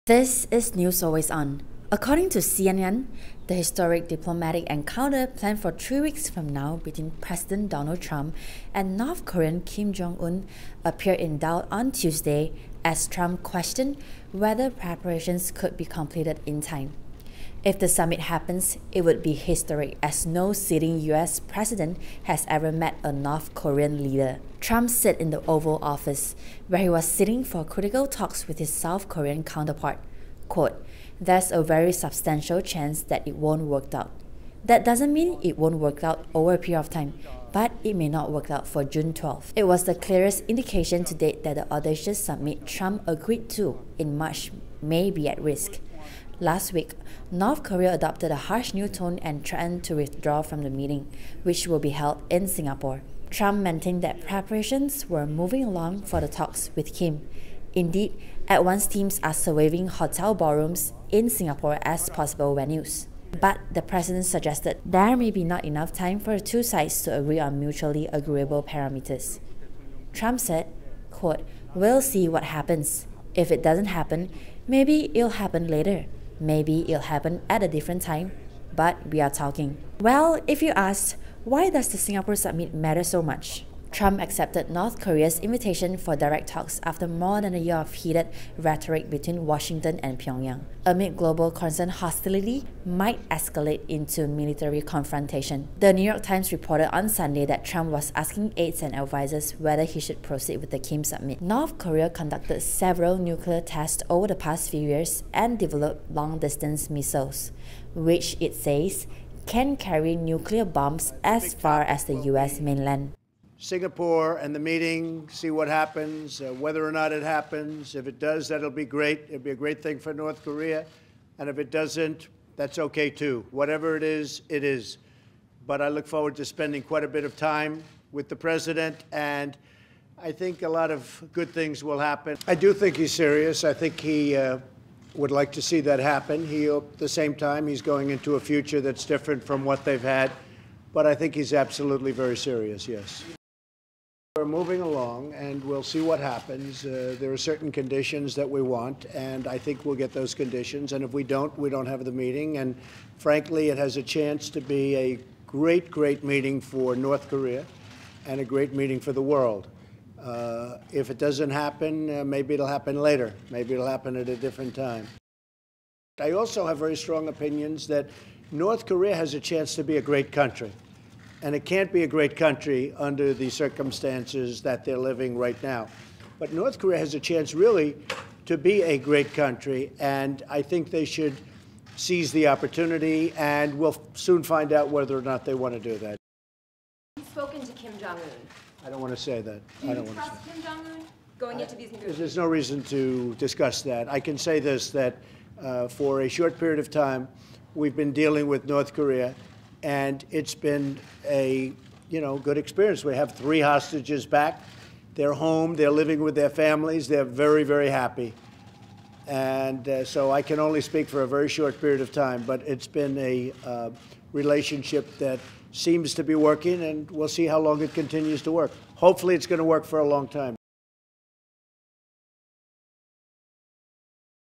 This is News Always On. According to CNN, the historic diplomatic encounter planned for 3 weeks from now between President Donald Trump and North Korean Kim Jong-un appeared in doubt on Tuesday as Trump questioned whether preparations could be completed in time. If the summit happens, it would be historic as no sitting US president has ever met a North Korean leader. Trump sat in the Oval Office, where he was sitting for critical talks with his South Korean counterpart. Quote, "There's a very substantial chance that it won't work out. That doesn't mean it won't work out over a period of time, but it may not work out for June 12th. It was the clearest indication to date that the audacious summit Trump agreed to in March may be at risk. Last week, North Korea adopted a harsh new tone and threatened to withdraw from the meeting, which will be held in Singapore. Trump maintained that preparations were moving along for the talks with Kim. Indeed, at once teams are surveying hotel ballrooms in Singapore as possible venues. But the president suggested there may be not enough time for the two sides to agree on mutually agreeable parameters. Trump said, quote, "We'll see what happens. If it doesn't happen, maybe it'll happen later. Maybe it'll happen at a different time, but we are talking." Well, if you asked, why does the Singapore summit matter so much? Trump accepted North Korea's invitation for direct talks after more than a year of heated rhetoric between Washington and Pyongyang. Amid global concern, hostility might escalate into military confrontation. The New York Times reported on Sunday that Trump was asking aides and advisors whether he should proceed with the Kim summit. North Korea conducted several nuclear tests over the past few years and developed long-distance missiles, which it says can carry nuclear bombs as far as the US mainland. Singapore and the meeting, see what happens, whether or not it happens. If it does, that'll be great. It'll be a great thing for North Korea. And if it doesn't, that's okay too. Whatever it is, it is. But I look forward to spending quite a bit of time with the president, and I think a lot of good things will happen. I do think he's serious. I think he would like to see that happen. At the same time, he's going into a future that's different from what they've had. But I think he's absolutely very serious, yes. We're moving along, and we'll see what happens. There are certain conditions that we want, and I think we'll get those conditions. And if we don't have the meeting. And frankly, it has a chance to be a great, great meeting for North Korea and a great meeting for the world. If it doesn't happen, maybe it'll happen later. Maybe it'll happen at a different time. I also have very strong opinions that North Korea has a chance to be a great country. And it can't be a great country under the circumstances that they're living right now. But North Korea has a chance really to be a great country, and I think they should seize the opportunity, and we'll soon find out whether or not they want to do that. You've spoken to Kim Jong-un. I don't want to say that. Do you trust Kim Jong-un going into these negotiations? There's no reason to discuss that. I can say this, that for a short period of time, we've been dealing with North Korea, and it's been a good experience. We have 3 hostages back. They're home. They're living with their families. They're very, very happy. And so I can only speak for a very short period of time, but it's been a relationship that seems to be working, and we'll see how long it continues to work. Hopefully it's going to work for a long time.